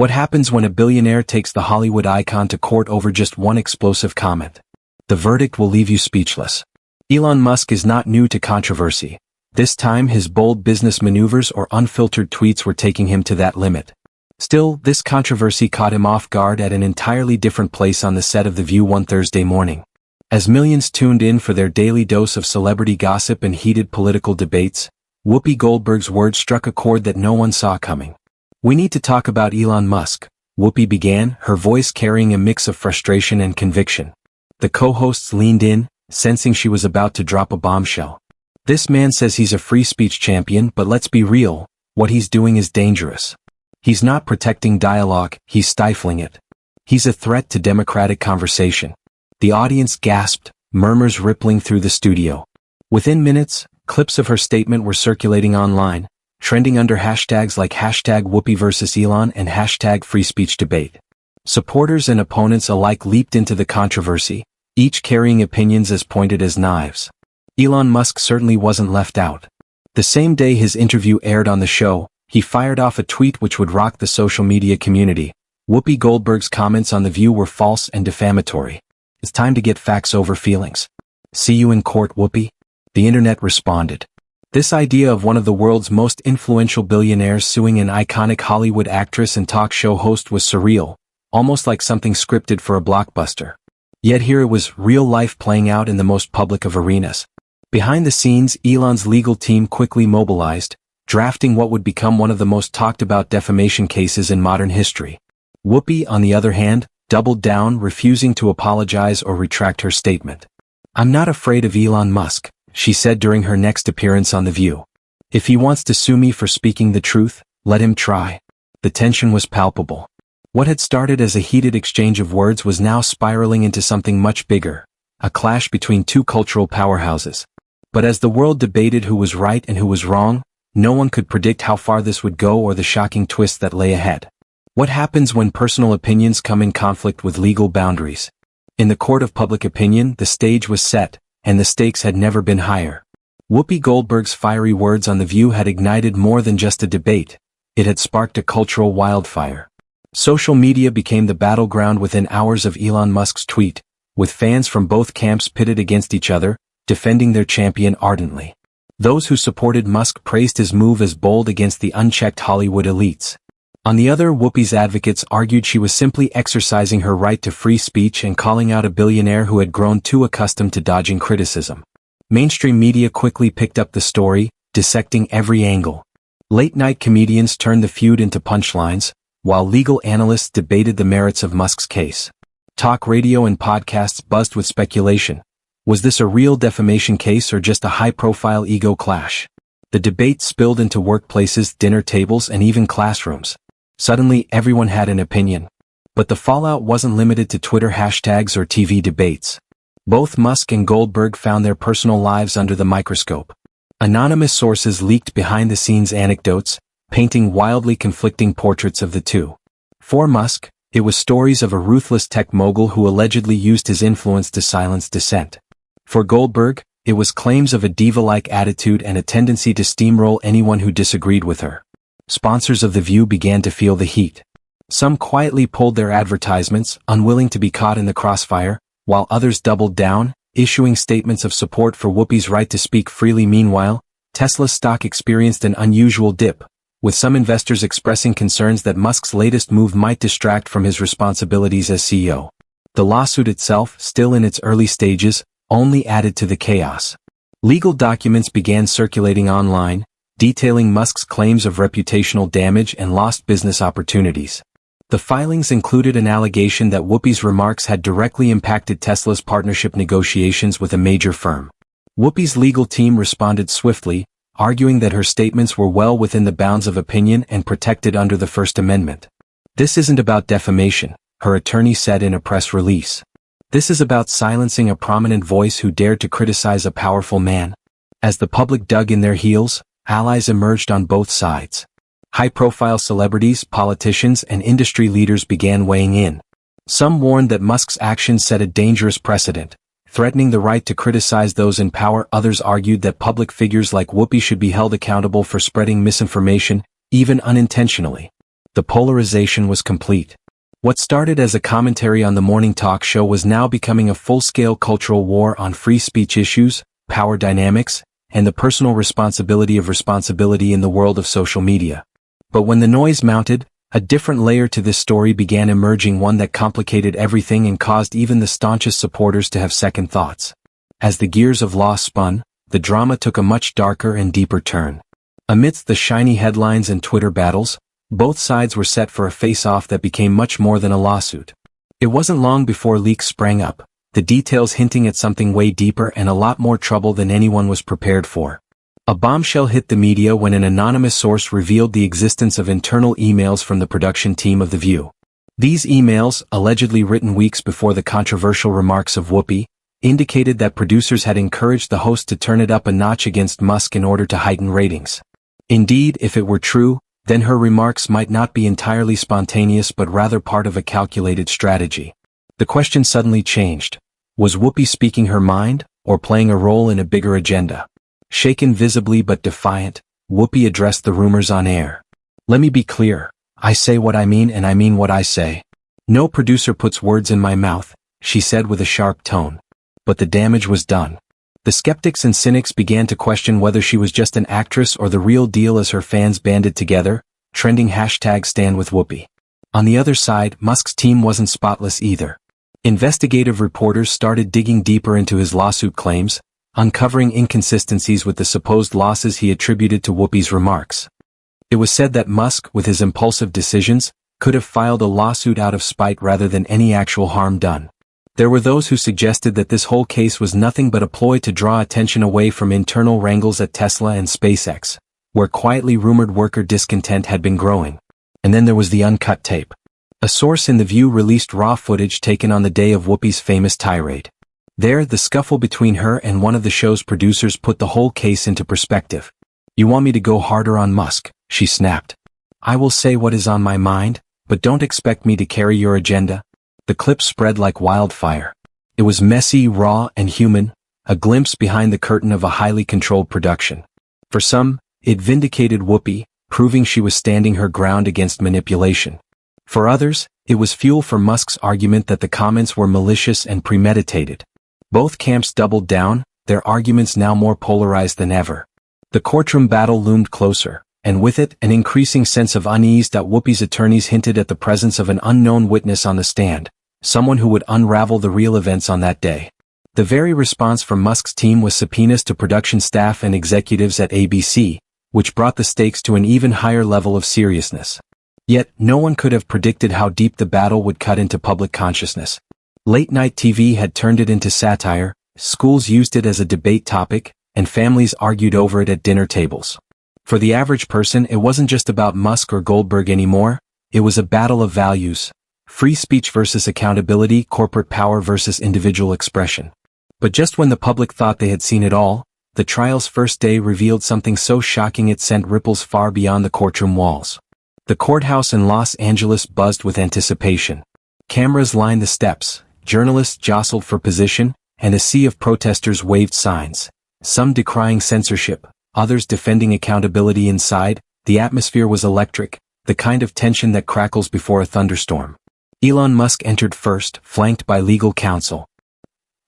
What happens when a billionaire takes the Hollywood icon to court over just one explosive comment? The verdict will leave you speechless. Elon Musk is not new to controversy. This time his bold business maneuvers or unfiltered tweets were taking him to that limit. Still, this controversy caught him off guard at an entirely different place on the set of The View one Thursday morning. As millions tuned in for their daily dose of celebrity gossip and heated political debates, Whoopi Goldberg's words struck a chord that no one saw coming. "We need to talk about Elon Musk," Whoopi began, her voice carrying a mix of frustration and conviction. The co-hosts leaned in, sensing she was about to drop a bombshell. "This man says he's a free speech champion, but let's be real, what he's doing is dangerous. He's not protecting dialogue, he's stifling it. He's a threat to democratic conversation." The audience gasped, murmurs rippling through the studio. Within minutes, clips of her statement were circulating online, trending under hashtags like #Whoopi vs. Elon and #Free Speech Debate. Supporters and opponents alike leaped into the controversy, each carrying opinions as pointed as knives. Elon Musk certainly wasn't left out. The same day his interview aired on the show, he fired off a tweet which would rock the social media community. Whoopi Goldberg's comments on The View were false and defamatory. "It's time to get facts over feelings. See you in court, Whoopi." The internet responded. This idea of one of the world's most influential billionaires suing an iconic Hollywood actress and talk show host was surreal, almost like something scripted for a blockbuster. Yet here it was, real life playing out in the most public of arenas. Behind the scenes, Elon's legal team quickly mobilized, drafting what would become one of the most talked about defamation cases in modern history. Whoopi, on the other hand, doubled down, refusing to apologize or retract her statement. "I'm not afraid of Elon Musk," she said during her next appearance on The View. "If he wants to sue me for speaking the truth, let him try." The tension was palpable. What had started as a heated exchange of words was now spiraling into something much bigger, a clash between two cultural powerhouses. But as the world debated who was right and who was wrong, no one could predict how far this would go or the shocking twist that lay ahead. What happens when personal opinions come in conflict with legal boundaries? In the court of public opinion, the stage was set, and the stakes had never been higher. Whoopi Goldberg's fiery words on The View had ignited more than just a debate. It had sparked a cultural wildfire. Social media became the battleground within hours of Elon Musk's tweet, with fans from both camps pitted against each other, defending their champion ardently. Those who supported Musk praised his move as bold against the unchecked Hollywood elites. On the other, Whoopi's advocates argued she was simply exercising her right to free speech and calling out a billionaire who had grown too accustomed to dodging criticism. Mainstream media quickly picked up the story, dissecting every angle. Late-night comedians turned the feud into punchlines, while legal analysts debated the merits of Musk's case. Talk radio and podcasts buzzed with speculation. Was this a real defamation case or just a high-profile ego clash? The debate spilled into workplaces, dinner tables, and even classrooms. Suddenly, everyone had an opinion. But the fallout wasn't limited to Twitter hashtags or TV debates. Both Musk and Goldberg found their personal lives under the microscope. Anonymous sources leaked behind-the-scenes anecdotes, painting wildly conflicting portraits of the two. For Musk, it was stories of a ruthless tech mogul who allegedly used his influence to silence dissent. For Goldberg, it was claims of a diva-like attitude and a tendency to steamroll anyone who disagreed with her. Sponsors of The View began to feel the heat. Some quietly pulled their advertisements, unwilling to be caught in the crossfire, while others doubled down, issuing statements of support for Whoopi's right to speak freely. Meanwhile, Tesla's stock experienced an unusual dip, with some investors expressing concerns that Musk's latest move might distract from his responsibilities as CEO. The lawsuit itself, still in its early stages, only added to the chaos. Legal documents began circulating online, detailing Musk's claims of reputational damage and lost business opportunities. The filings included an allegation that Whoopi's remarks had directly impacted Tesla's partnership negotiations with a major firm. Whoopi's legal team responded swiftly, arguing that her statements were well within the bounds of opinion and protected under the First Amendment. "This isn't about defamation," her attorney said in a press release. "This is about silencing a prominent voice who dared to criticize a powerful man." As the public dug in their heels, allies emerged on both sides. High-profile celebrities, politicians, and industry leaders began weighing in. Some warned that Musk's actions set a dangerous precedent, threatening the right to criticize those in power. Others argued that public figures like Whoopi should be held accountable for spreading misinformation, even unintentionally. The polarization was complete. What started as a commentary on the morning talk show was now becoming a full-scale cultural war on free speech issues, power dynamics, and the personal responsibility in the world of social media. But when the noise mounted, a different layer to this story began emerging, one that complicated everything and caused even the staunchest supporters to have second thoughts. As the gears of law spun, the drama took a much darker and deeper turn. Amidst the shiny headlines and Twitter battles, both sides were set for a face-off that became much more than a lawsuit. It wasn't long before leaks sprang up, the details hinting at something way deeper and a lot more trouble than anyone was prepared for. A bombshell hit the media when an anonymous source revealed the existence of internal emails from the production team of The View. These emails, allegedly written weeks before the controversial remarks of Whoopi, indicated that producers had encouraged the host to turn it up a notch against Musk in order to heighten ratings. Indeed, if it were true, then her remarks might not be entirely spontaneous but rather part of a calculated strategy. The question suddenly changed. Was Whoopi speaking her mind, or playing a role in a bigger agenda? Shaken visibly but defiant, Whoopi addressed the rumors on air. "Let me be clear. I say what I mean and I mean what I say. No producer puts words in my mouth," she said with a sharp tone. But the damage was done. The skeptics and cynics began to question whether she was just an actress or the real deal as her fans banded together, trending #StandWithWhoopi. On the other side, Musk's team wasn't spotless either. Investigative reporters started digging deeper into his lawsuit claims, uncovering inconsistencies with the supposed losses he attributed to Whoopi's remarks. It was said that Musk, with his impulsive decisions, could have filed a lawsuit out of spite rather than any actual harm done. There were those who suggested that this whole case was nothing but a ploy to draw attention away from internal wrangles at Tesla and SpaceX, where quietly rumored worker discontent had been growing. And then there was the uncut tape. A source in The View released raw footage taken on the day of Whoopi's famous tirade. There, the scuffle between her and one of the show's producers put the whole case into perspective. "You want me to go harder on Musk?" she snapped. "I will say what is on my mind, but don't expect me to carry your agenda." The clip spread like wildfire. It was messy, raw, and human, a glimpse behind the curtain of a highly controlled production. For some, it vindicated Whoopi, proving she was standing her ground against manipulation. For others, it was fuel for Musk's argument that the comments were malicious and premeditated. Both camps doubled down, their arguments now more polarized than ever. The courtroom battle loomed closer, and with it an increasing sense of unease that Whoopi's attorneys hinted at the presence of an unknown witness on the stand, someone who would unravel the real events on that day. The very response from Musk's team was subpoenas to production staff and executives at ABC, which brought the stakes to an even higher level of seriousness. Yet, no one could have predicted how deep the battle would cut into public consciousness. Late-night TV had turned it into satire, schools used it as a debate topic, and families argued over it at dinner tables. For the average person, it wasn't just about Musk or Goldberg anymore, it was a battle of values. Free speech versus accountability, corporate power versus individual expression. But just when the public thought they had seen it all, the trial's first day revealed something so shocking it sent ripples far beyond the courtroom walls. The courthouse in Los Angeles buzzed with anticipation. Cameras lined the steps, journalists jostled for position, and a sea of protesters waved signs, some decrying censorship, others defending accountability inside. The atmosphere was electric, the kind of tension that crackles before a thunderstorm. Elon Musk entered first, flanked by legal counsel.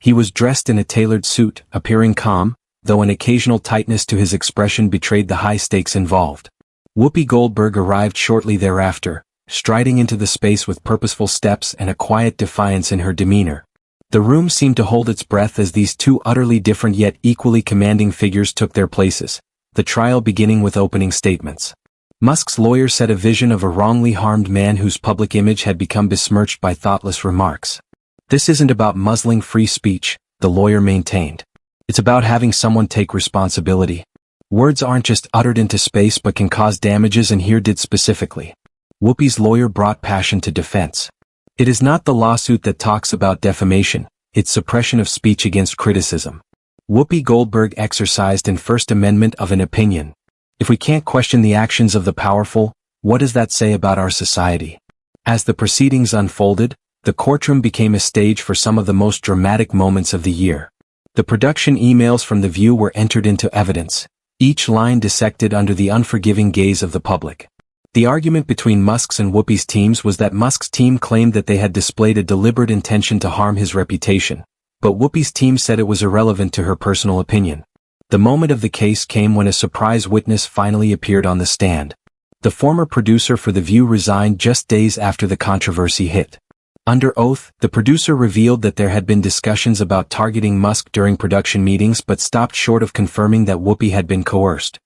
He was dressed in a tailored suit, appearing calm, though an occasional tightness to his expression betrayed the high stakes involved. Whoopi Goldberg arrived shortly thereafter, striding into the space with purposeful steps and a quiet defiance in her demeanor. The room seemed to hold its breath as these two utterly different yet equally commanding figures took their places, the trial beginning with opening statements. Musk's lawyer set a vision of a wrongly harmed man whose public image had become besmirched by thoughtless remarks. "This isn't about muzzling free speech," the lawyer maintained. "It's about having someone take responsibility. Words aren't just uttered into space but can cause damages, and here did specifically." Whoopi's lawyer brought passion to defense. "It is not the lawsuit that talks about defamation, it's suppression of speech against criticism." Whoopi Goldberg exercised in First Amendment of an opinion. "If we can't question the actions of the powerful, what does that say about our society?" As the proceedings unfolded, the courtroom became a stage for some of the most dramatic moments of the year. The production emails from The View were entered into evidence, each line dissected under the unforgiving gaze of the public. The argument between Musk's and Whoopi's teams was that Musk's team claimed that they had displayed a deliberate intention to harm his reputation, but Whoopi's team said it was irrelevant to her personal opinion. The moment of the case came when a surprise witness finally appeared on the stand. The former producer for The View resigned just days after the controversy hit. Under oath, the producer revealed that there had been discussions about targeting Musk during production meetings but stopped short of confirming that Whoopi had been coerced.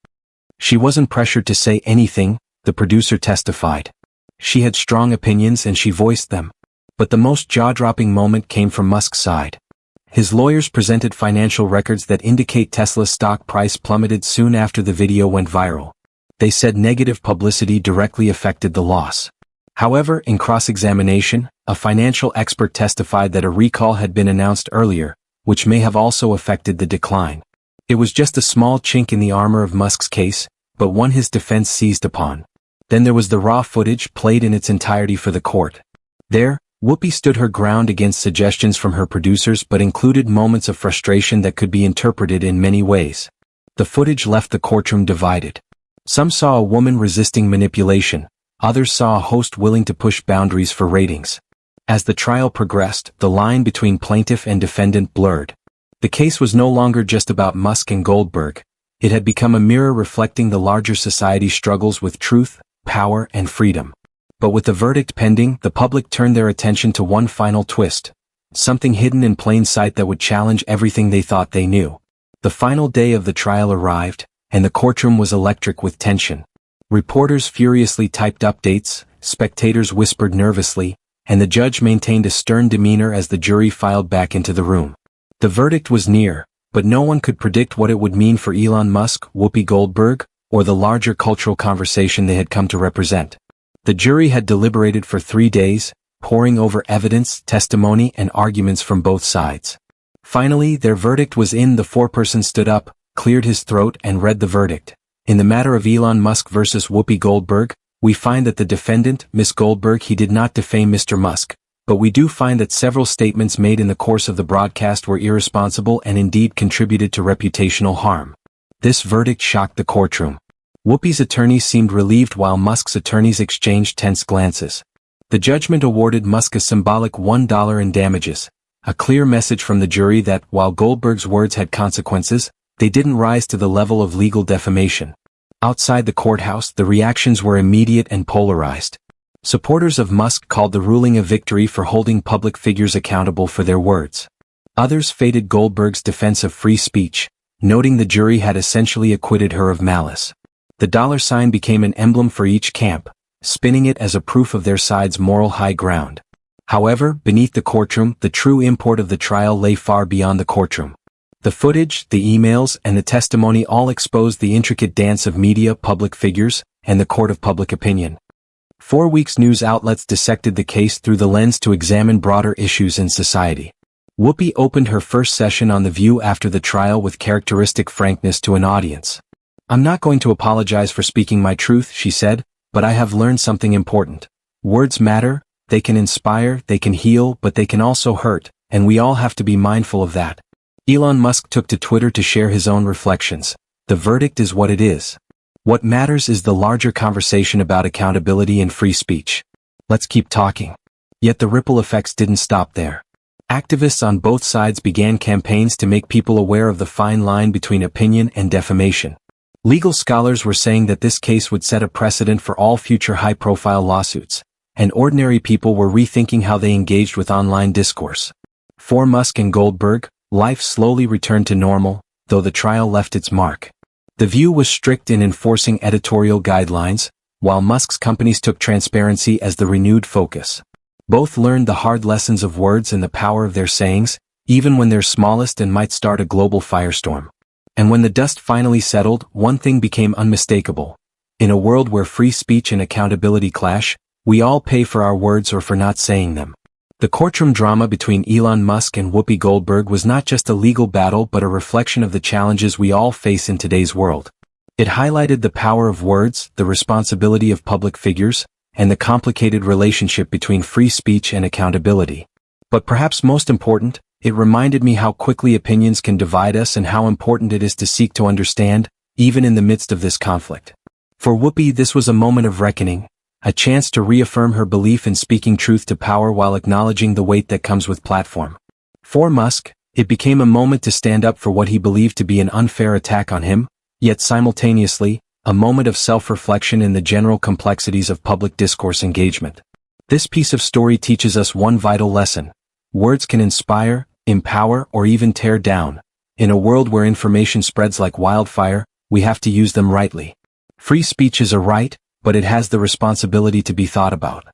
She wasn't pressured to say anything, the producer testified. She had strong opinions and she voiced them. But the most jaw-dropping moment came from Musk's side. His lawyers presented financial records that indicate Tesla's stock price plummeted soon after the video went viral. They said negative publicity directly affected the loss. However, in cross-examination, a financial expert testified that a recall had been announced earlier, which may have also affected the decline. It was just a small chink in the armor of Musk's case, but one his defense seized upon. Then there was the raw footage played in its entirety for the court. There, Whoopi stood her ground against suggestions from her producers but included moments of frustration that could be interpreted in many ways. The footage left the courtroom divided. Some saw a woman resisting manipulation, others saw a host willing to push boundaries for ratings. As the trial progressed, the line between plaintiff and defendant blurred. The case was no longer just about Musk and Goldberg. It had become a mirror reflecting the larger society's struggles with truth, power, and freedom. But with the verdict pending, the public turned their attention to one final twist. Something hidden in plain sight that would challenge everything they thought they knew. The final day of the trial arrived, and the courtroom was electric with tension. Reporters furiously typed updates, spectators whispered nervously, and the judge maintained a stern demeanor as the jury filed back into the room. The verdict was near, but no one could predict what it would mean for Elon Musk, Whoopi Goldberg, or the larger cultural conversation they had come to represent. The jury had deliberated for 3 days, poring over evidence, testimony, and arguments from both sides. Finally, their verdict was in. The foreperson stood up, cleared his throat, and read the verdict. In the matter of Elon Musk versus Whoopi Goldberg, we find that the defendant, Ms. Goldberg, he did not defame Mr. Musk, but we do find that several statements made in the course of the broadcast were irresponsible and indeed contributed to reputational harm. This verdict shocked the courtroom. Whoopi's attorneys seemed relieved while Musk's attorneys exchanged tense glances. The judgment awarded Musk a symbolic $1 in damages, a clear message from the jury that, while Goldberg's words had consequences, they didn't rise to the level of legal defamation. Outside the courthouse, the reactions were immediate and polarized. Supporters of Musk called the ruling a victory for holding public figures accountable for their words. Others faded Goldberg's defense of free speech, noting the jury had essentially acquitted her of malice. The dollar sign became an emblem for each camp, spinning it as a proof of their side's moral high ground. However, beneath the courtroom, the true import of the trial lay far beyond the courtroom. The footage, the emails, and the testimony all exposed the intricate dance of media, public figures, and the court of public opinion. 4 weeks news outlets dissected the case through the lens to examine broader issues in society. Whoopi opened her first session on The View after the trial with characteristic frankness to an audience. "I'm not going to apologize for speaking my truth," she said, "but I have learned something important. Words matter, they can inspire, they can heal, but they can also hurt, and we all have to be mindful of that." Elon Musk took to Twitter to share his own reflections. "The verdict is what it is. What matters is the larger conversation about accountability and free speech. Let's keep talking." Yet the ripple effects didn't stop there. Activists on both sides began campaigns to make people aware of the fine line between opinion and defamation. Legal scholars were saying that this case would set a precedent for all future high-profile lawsuits, and ordinary people were rethinking how they engaged with online discourse. For Musk and Goldberg, life slowly returned to normal, though the trial left its mark. The View was strict in enforcing editorial guidelines, while Musk's companies took transparency as the renewed focus. Both learned the hard lessons of words and the power of their sayings, even when they're smallest and might start a global firestorm. And when the dust finally settled, one thing became unmistakable. In a world where free speech and accountability clash, we all pay for our words or for not saying them. The courtroom drama between Elon Musk and Whoopi Goldberg was not just a legal battle but a reflection of the challenges we all face in today's world. It highlighted the power of words, the responsibility of public figures, and the complicated relationship between free speech and accountability. But perhaps most important, it reminded me how quickly opinions can divide us and how important it is to seek to understand, even in the midst of this conflict. For Whoopi, this was a moment of reckoning, a chance to reaffirm her belief in speaking truth to power while acknowledging the weight that comes with platform. For Musk, it became a moment to stand up for what he believed to be an unfair attack on him, yet simultaneously, a moment of self-reflection in the general complexities of public discourse engagement. This piece of story teaches us one vital lesson. Words can inspire, empower, or even tear down. In a world where information spreads like wildfire, we have to use them rightly. Free speech is a right, but it has the responsibility to be thought about.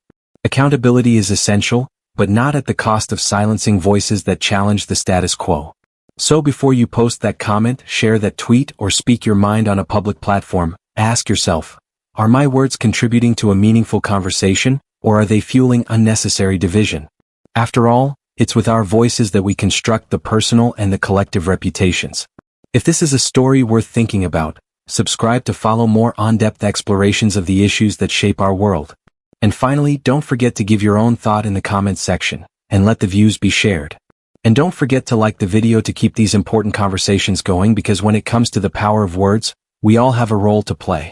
Accountability is essential, but not at the cost of silencing voices that challenge the status quo. So before you post that comment, share that tweet, or speak your mind on a public platform, ask yourself, are my words contributing to a meaningful conversation, or are they fueling unnecessary division? After all, it's with our voices that we construct the personal and the collective reputations. If this is a story worth thinking about, subscribe to follow more on-depth explorations of the issues that shape our world. And finally, don't forget to give your own thought in the comments section, and let the views be shared. And don't forget to like the video to keep these important conversations going, because when it comes to the power of words, we all have a role to play.